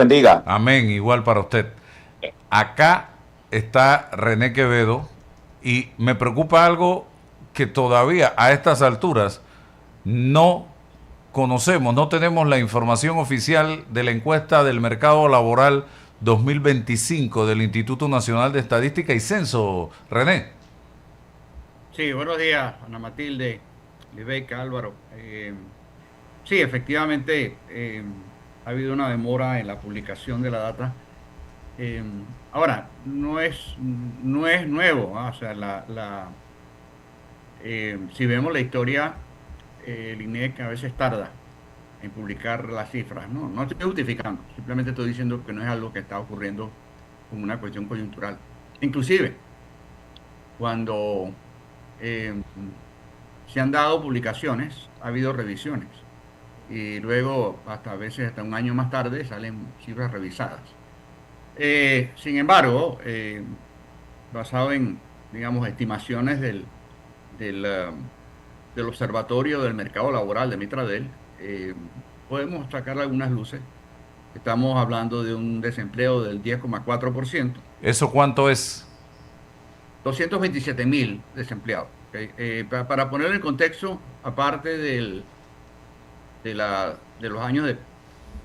bendiga. Amén, igual para usted. Acá está René Quevedo y me preocupa algo que todavía a estas alturas no conocemos, no tenemos la información oficial de la encuesta del mercado laboral 2025 del Instituto Nacional de Estadística y Censo, René. Sí, buenos días, Ana Matilde, Libeca, Álvaro. Sí, efectivamente, ha habido una demora en la publicación de la data. Ahora, no es nuevo, ¿ah? O sea, si vemos la historia, el INEC a veces tarda en publicar las cifras, ¿no? No estoy justificando, simplemente estoy diciendo que no es algo que está ocurriendo como una cuestión coyuntural. Inclusive, cuando eh, se han dado publicaciones, ha habido revisiones y luego hasta a veces hasta un año más tarde salen cifras revisadas. Sin embargo, basado en, digamos, estimaciones del Observatorio del Mercado Laboral de Mitradel, podemos sacar algunas luces. Estamos hablando de un desempleo del 10,4%, ¿Eso cuánto es? 227.000 desempleados. ¿Ok? Para ponerlo en contexto, aparte de los años de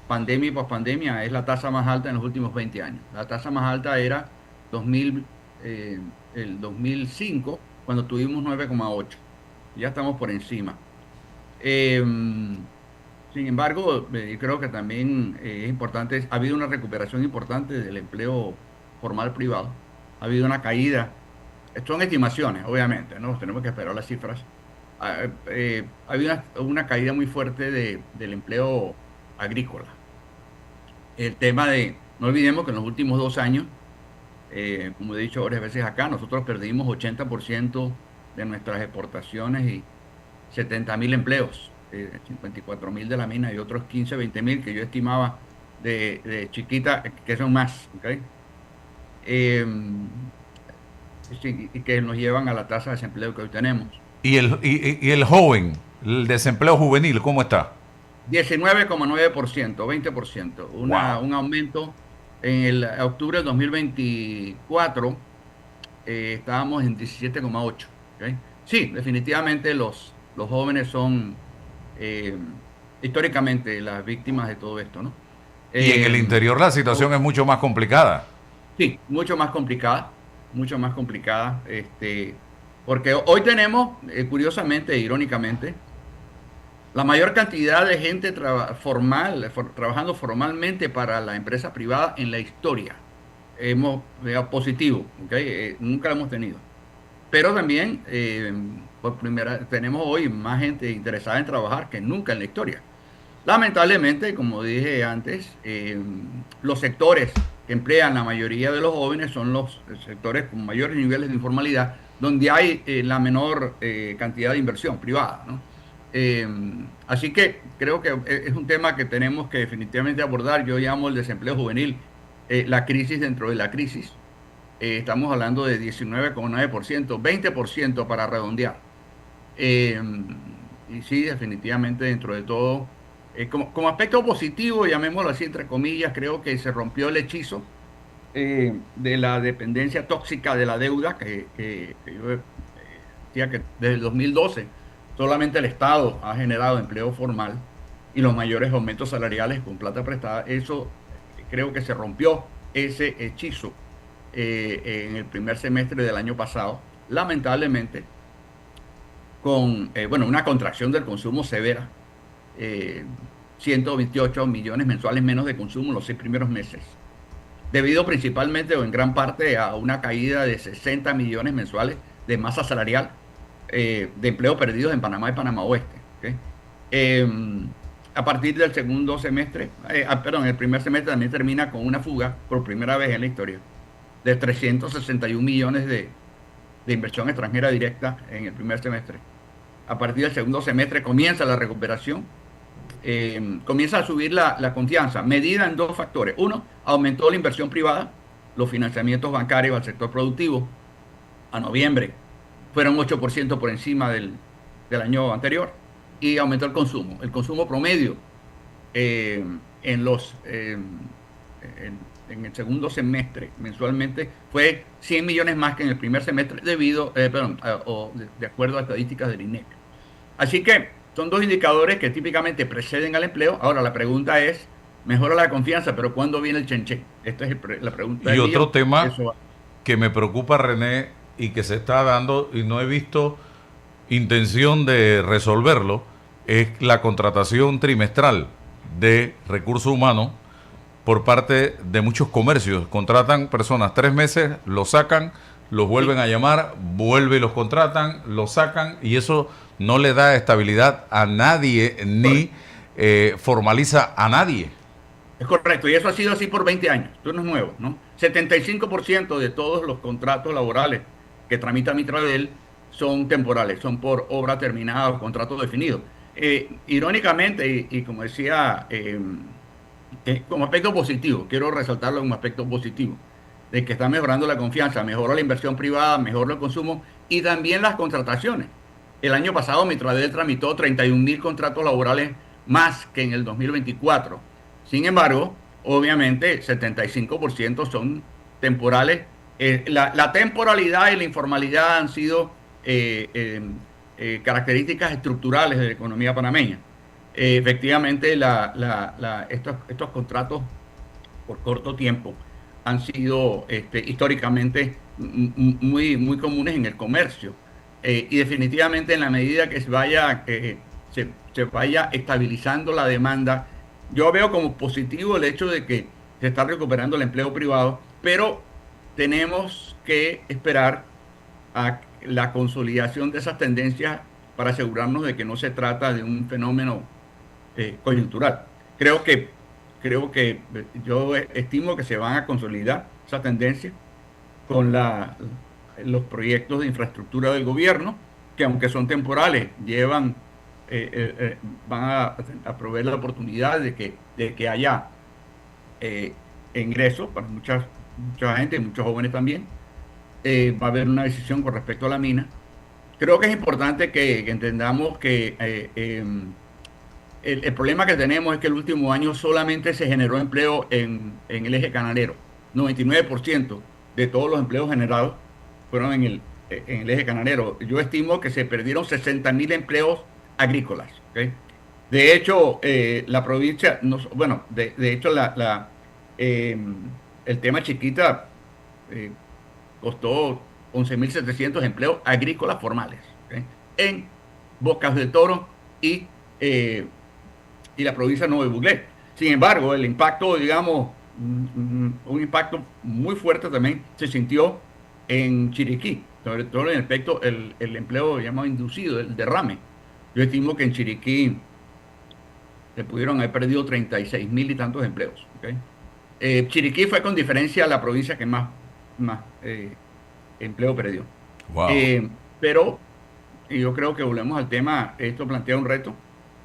pandemia y pospandemia, es la tasa más alta en los últimos 20 años. La tasa más alta era 2000, el 2005, cuando tuvimos 9,8. Ya estamos por encima. Eh, Sin embargo, creo que también es importante, ha habido una recuperación importante del empleo formal privado. Ha habido una caída. Son estimaciones, obviamente, ¿no? Tenemos que esperar las cifras. Ha habido una caída muy fuerte del empleo agrícola. El tema no olvidemos que en los últimos 2 años, como he dicho varias veces acá, nosotros perdimos 80% de nuestras exportaciones y 70.000 empleos, 54.000 de la mina y otros 15, 20.000 que yo estimaba de chiquita, que son más, ¿ok? Eh, sí, y que nos llevan a la tasa de desempleo que hoy tenemos. ¿Y el joven, el desempleo juvenil, cómo está? 19,9%, 20%, Wow. un aumento. En el octubre del 2024 estábamos en 17,8. ¿Ok? Sí, definitivamente los jóvenes son eh, históricamente las víctimas de todo esto, ¿no? Y en Eh, el interior la situación es mucho más complicada. sí, mucho más complicada, porque hoy tenemos, curiosamente e irónicamente, la mayor cantidad de gente trabajando formalmente para la empresa privada en la historia. Positivo, ¿ok? Nunca lo hemos tenido. Pero también, por primera, tenemos hoy más gente interesada en trabajar que nunca en la historia. Lamentablemente, como dije antes, los sectores que emplean la mayoría de los jóvenes son los sectores con mayores niveles de informalidad, donde hay la menor cantidad de inversión privada, ¿no? Eh, Así que creo que es un tema que tenemos que definitivamente abordar. Yo llamo el desempleo juvenil la crisis dentro de la crisis. Estamos hablando de 19,9%, 20% para redondear. Eh, y sí, definitivamente dentro de todo, como aspecto positivo, llamémoslo así, entre comillas, creo que se rompió el hechizo de la dependencia tóxica de la deuda, que yo decía que desde el 2012 solamente el Estado ha generado empleo formal y los mayores aumentos salariales con plata prestada. Eso creo que se rompió ese hechizo en el primer semestre del año pasado. Lamentablemente con bueno, una contracción del consumo severa, eh, 128 millones mensuales menos de consumo en los 6 primeros meses, debido principalmente o en gran parte a una caída de 60 millones mensuales de masa salarial, de empleo perdidos en Panamá y Panamá Oeste. ¿Ok? Eh, a partir del segundo semestre, perdón, el primer semestre también termina con una fuga por primera vez en la historia de 361 millones de inversión extranjera directa en el primer semestre. A partir del segundo semestre comienza la recuperación, comienza a subir la confianza, medida en dos factores. Uno, aumentó la inversión privada, los financiamientos bancarios al sector productivo a noviembre fueron 8% por encima del año anterior y aumentó el consumo. El consumo promedio eh, en los en el segundo semestre mensualmente fue 100 millones más que en el primer semestre de acuerdo a estadísticas del INEC. Así que son dos indicadores que típicamente preceden al empleo. Ahora la pregunta es, mejora la confianza, pero ¿cuándo viene el chenche? Esta es la pregunta. Y otro tema que me preocupa, René, y que se está dando y no he visto intención de resolverlo, es la contratación trimestral de recursos humanos por parte de muchos comercios. Contratan personas 3 meses, los sacan, los vuelven a llamar, vuelven y los contratan, los sacan, y eso no le da estabilidad a nadie ni formaliza a nadie. Es correcto, y eso ha sido así por 20 años, esto no es nuevo, ¿no? 75% de todos los contratos laborales que tramita Mitradel son temporales, son por obra terminada o contratos definidos. Irónicamente, y como decía, como aspecto positivo, quiero resaltarlo como aspecto positivo, de que está mejorando la confianza, mejoró la inversión privada, mejoró el consumo y también las contrataciones. El año pasado Mitradel tramitó 31.000 contratos laborales más que en el 2024. Sin embargo, obviamente 75% son temporales. La temporalidad y la informalidad han sido características estructurales de la economía panameña. Efectivamente, estos contratos por corto tiempo han sido históricamente muy comunes en el comercio. Y definitivamente en la medida que se vaya estabilizando la demanda, yo veo como positivo el hecho de que se está recuperando el empleo privado, pero tenemos que esperar a la consolidación de esas tendencias para asegurarnos de que no se trata de un fenómeno coyuntural. Creo que yo estimo que se van a consolidar esa tendencia con los proyectos de infraestructura del gobierno, que aunque son temporales, van a proveer la oportunidad de que haya ingresos para mucha gente, muchos jóvenes también. Va a haber una decisión con respecto a la mina. Creo que es importante que entendamos que el problema que tenemos es que el último año solamente se generó empleo en el eje canalero. 99% de todos los empleos generados fueron en el eje canalero. Yo estimo que se perdieron 60.000 empleos agrícolas. ¿Okay? De hecho, la provincia, de hecho, el tema Chiquita costó 11.700 empleos agrícolas formales, ¿okay? En Bocas del Toro y la provincia de Nuevo Buglé. Sin embargo, el impacto, digamos, un impacto muy fuerte también se sintió en Chiriquí, sobre todo en el empleo llamado inducido, el derrame. Yo estimo que en Chiriquí se pudieron haber perdido 36.000 y tantos empleos. ¿Okay? Chiriquí fue con diferencia la provincia que más empleo perdió. Wow. Pero yo creo que volvemos al tema, esto plantea un reto.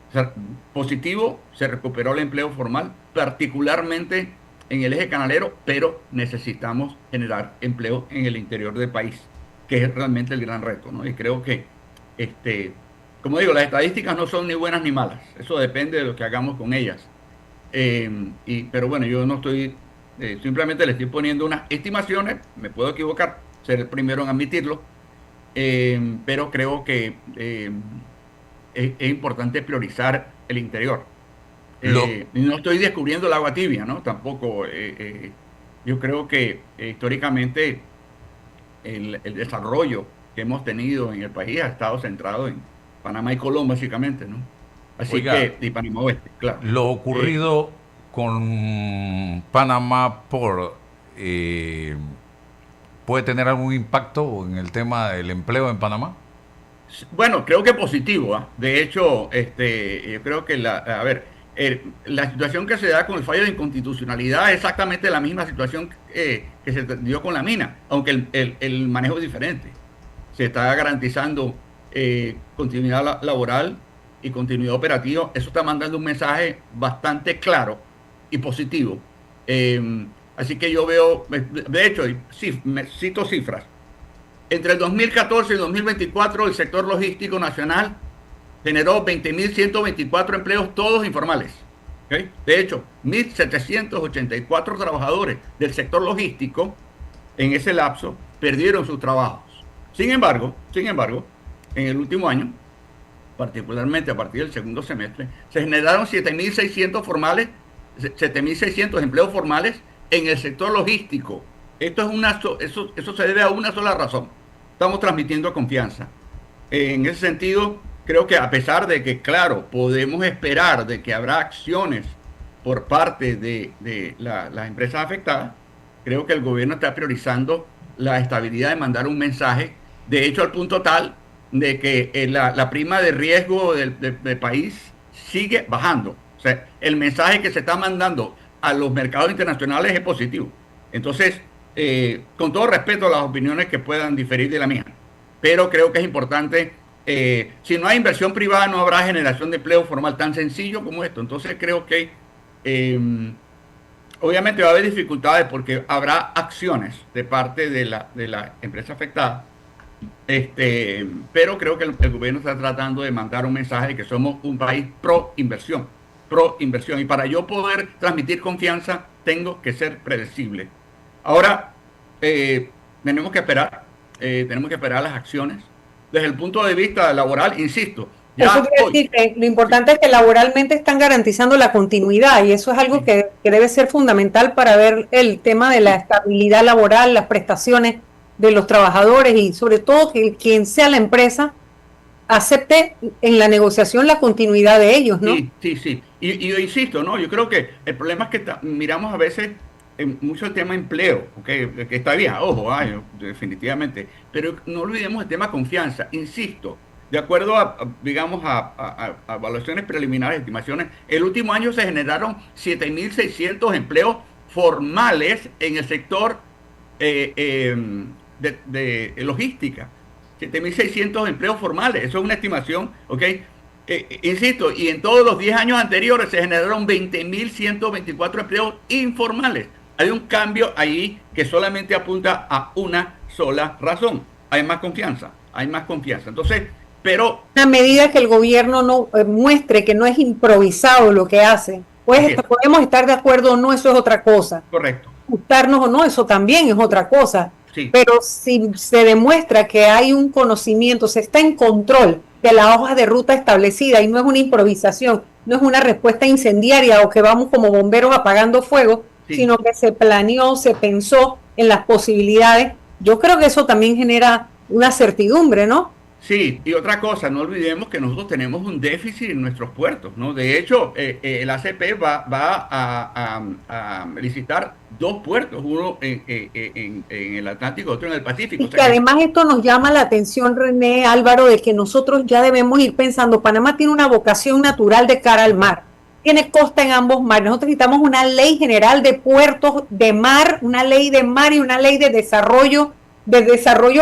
O sea, positivo, se recuperó el empleo formal, particularmente en el eje canalero, pero necesitamos generar empleo en el interior del país, que es realmente el gran reto, ¿no? Y creo que, como digo, las estadísticas no son ni buenas ni malas, eso depende de lo que hagamos con ellas. Pero bueno, yo no estoy, simplemente le estoy poniendo unas estimaciones, me puedo equivocar, ser el primero en admitirlo, pero creo que es importante priorizar el interior. No estoy descubriendo el agua tibia, ¿no? Tampoco. Yo creo que históricamente el desarrollo que hemos tenido en el país ha estado centrado en Panamá y Colón, básicamente, ¿no? Así que, y Panamá Oeste, claro. Lo ocurrido con Panamá Port ¿puede tener algún impacto en el tema del empleo en Panamá? Bueno, creo que positivo. ¿Eh? De hecho, yo creo que la situación que se da con el fallo de inconstitucionalidad es exactamente la misma situación que se dio con la mina, aunque el manejo es diferente. Se está garantizando continuidad laboral y continuidad operativa. Eso está mandando un mensaje bastante claro y positivo. Así que yo veo, de hecho, me cito cifras. Entre el 2014 y el 2024, el sector logístico nacional generó 20.124 empleos, todos informales. ¿Okay? De hecho, 1.784 trabajadores del sector logístico en ese lapso perdieron sus trabajos. Sin embargo, en el último año, particularmente a partir del segundo semestre, se generaron 7.600 formales, 7.600 empleos formales en el sector logístico. Eso se debe a una sola razón. Estamos transmitiendo confianza. En ese sentido, creo que a pesar de que, claro, podemos esperar de que habrá acciones por parte de las empresas afectadas, creo que el gobierno está priorizando la estabilidad de mandar un mensaje, de hecho al punto tal de que la prima de riesgo del país sigue bajando. O sea, el mensaje que se está mandando a los mercados internacionales es positivo. Entonces, con todo respeto a las opiniones que puedan diferir de la mía, pero creo que es importante, si no hay inversión privada no habrá generación de empleo formal tan sencillo como esto. Entonces creo que obviamente va a haber dificultades porque habrá acciones de parte de la empresa afectada, pero creo que el gobierno está tratando de mandar un mensaje de que somos un país pro inversión, y para yo poder transmitir confianza tengo que ser predecible. Ahora, tenemos que esperar las acciones. Desde el punto de vista laboral, insisto, eso quiere decir que lo importante es que laboralmente están garantizando la continuidad y eso es algo que debe ser fundamental para ver el tema de la estabilidad laboral, las prestaciones de los trabajadores y sobre todo que quien sea la empresa acepte en la negociación la continuidad de ellos, ¿no? Sí. Y yo insisto, ¿no? Yo creo que el problema es que miramos a veces mucho el tema empleo, ¿okay? Que está bien, ojo, definitivamente, pero no olvidemos el tema confianza. Insisto, de acuerdo digamos, a evaluaciones preliminares, estimaciones, el último año se generaron 7.600 empleos formales en el sector de logística. 7.600 empleos formales, eso es una estimación, ¿ok? Insisto, y en todos los 10 años anteriores se generaron 20.124 empleos informales. Hay un cambio ahí que solamente apunta a una sola razón. Hay más confianza. Entonces, pero... Una medida que el gobierno no muestre que no es improvisado lo que hace. Pues podemos estar de acuerdo o no, eso es otra cosa. Correcto. Gustarnos o no, eso también es otra cosa. Sí. Pero si se demuestra que hay un conocimiento, se está en control de la hoja de ruta establecida y no es una improvisación, no es una respuesta incendiaria o que vamos como bomberos apagando fuego, sino que se planeó, se pensó en las posibilidades. Yo creo que eso también genera una certidumbre, ¿no? Sí, y otra cosa, no olvidemos que nosotros tenemos un déficit en nuestros puertos, ¿no? De hecho, el ACP va a licitar 2 puertos, uno en el Atlántico, otro en el Pacífico. Y que además esto nos llama la atención, René, Álvaro, de que nosotros ya debemos ir pensando, Panamá tiene una vocación natural de cara al mar, tiene costa en ambos mares, nosotros necesitamos una ley general de puertos de mar, una ley de mar y una ley de desarrollo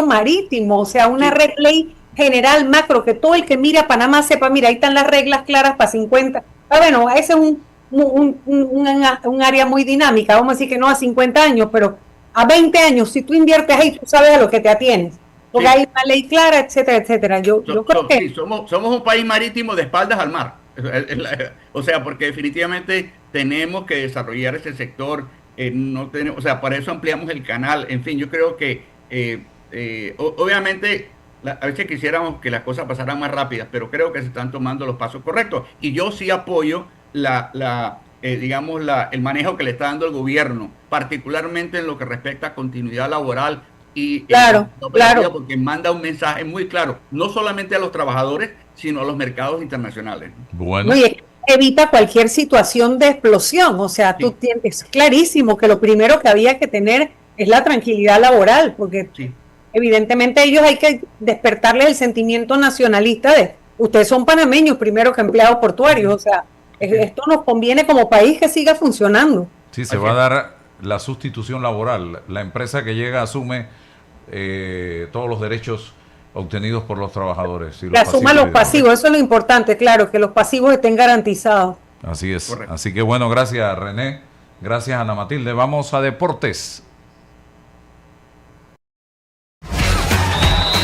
marítimo, o sea, una ley general macro, que todo el que mira a Panamá sepa, mira, ahí están las reglas claras para 50. Bueno, ese es un área muy dinámica, vamos a decir que no a 50 años, pero a 20 años, si tú inviertes ahí, tú sabes a lo que te atienes, porque hay una ley clara, etcétera, etcétera. Yo creo que... Sí, somos un país marítimo de espaldas al mar, o sea, porque definitivamente tenemos que desarrollar ese sector, o sea, para eso ampliamos el canal, en fin, yo creo que obviamente... A veces quisiéramos que las cosas pasaran más rápidas, pero creo que se están tomando los pasos correctos. Y yo sí apoyo el manejo que le está dando el gobierno, particularmente en lo que respecta a continuidad laboral y claro, porque manda un mensaje muy claro, no solamente a los trabajadores, sino a los mercados internacionales. Bueno. Y evita cualquier situación de explosión. O sea, tú es clarísimo que lo primero que había que tener es la tranquilidad laboral, porque... Evidentemente ellos hay que despertarles el sentimiento nacionalista de ustedes son panameños primero que empleados portuarios, o sea, esto nos conviene como país que siga funcionando. Sí, se va a dar la sustitución laboral, la empresa que llega asume todos los derechos obtenidos por los trabajadores. Y que asuma los pasivos, eso es lo importante, claro, que los pasivos estén garantizados. Así es, correcto. Así que bueno, gracias René, gracias Ana Matilde, vamos a deportes.